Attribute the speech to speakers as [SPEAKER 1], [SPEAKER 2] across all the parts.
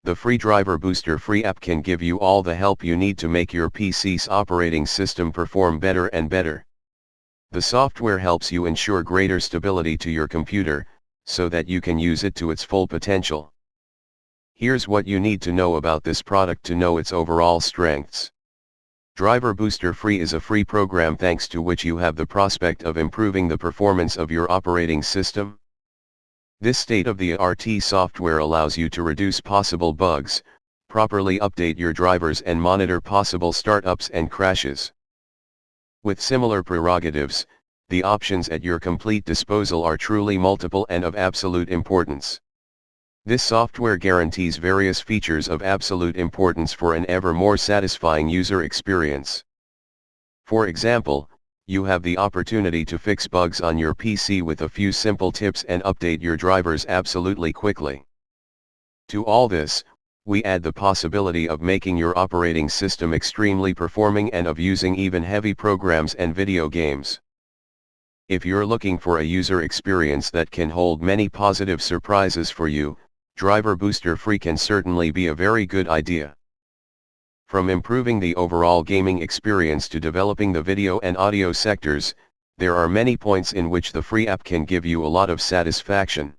[SPEAKER 1] The free Driver Booster free app can give you all the help you need to make your PC's operating system perform better and better. The software helps you ensure greater stability to your computer, so that you can use it to its full potential. Here's what you need to know about this product to know its overall strengths. Driver Booster Free is a free program thanks to which you have the prospect of improving the performance of your operating system. This state-of-the-art software allows you to reduce possible bugs, properly update your drivers and monitor possible startups and crashes. With similar prerogatives, the options at your complete disposal are truly multiple and of absolute importance. This software guarantees various features of absolute importance for an ever more satisfying user experience. For example, you have the opportunity to fix bugs on your PC with a few simple tips and update your drivers absolutely quickly. To all this, we add the possibility of making your operating system extremely performing and of using even heavy programs and video games. If you're looking for a user experience that can hold many positive surprises for you, Driver Booster Free can certainly be a very good idea. From improving the overall gaming experience to developing the video and audio sectors, there are many points in which the free app can give you a lot of satisfaction.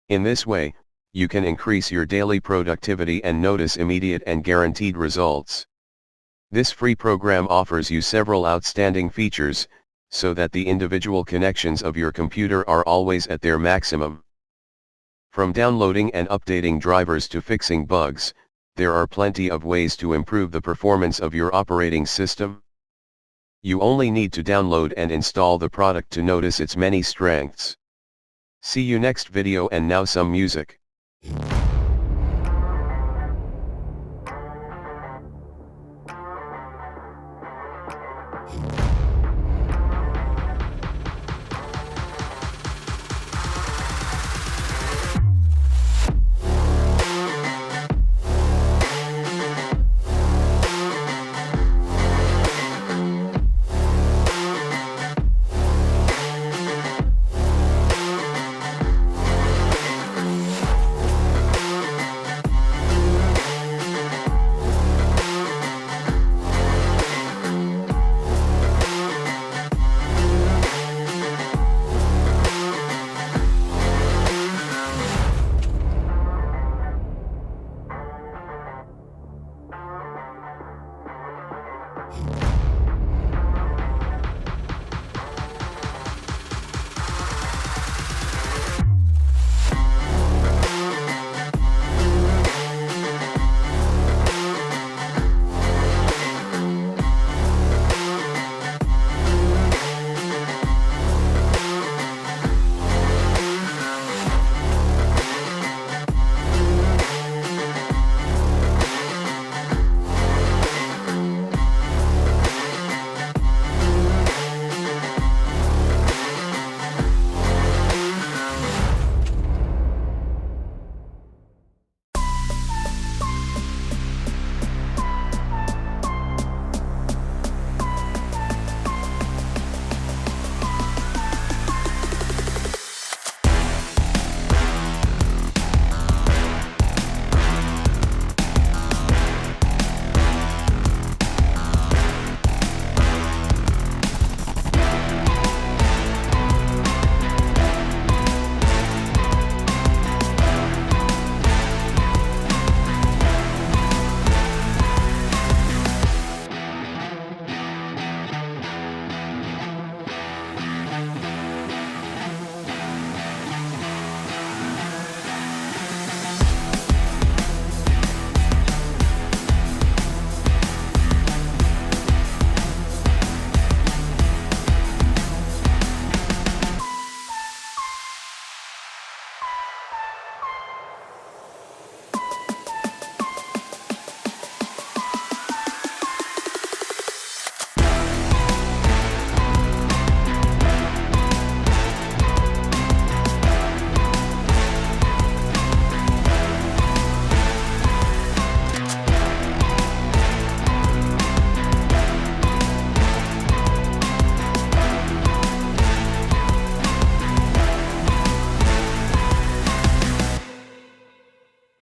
[SPEAKER 1] In this way, you can increase your daily productivity and notice immediate and guaranteed results. This free program offers you several outstanding features, so that the individual connections of your computer are always at their maximum. From downloading and updating drivers to fixing bugs, there are plenty of ways to improve the performance of your operating system. You only need to download and install the product to notice its many strengths. See you next video, and now some music.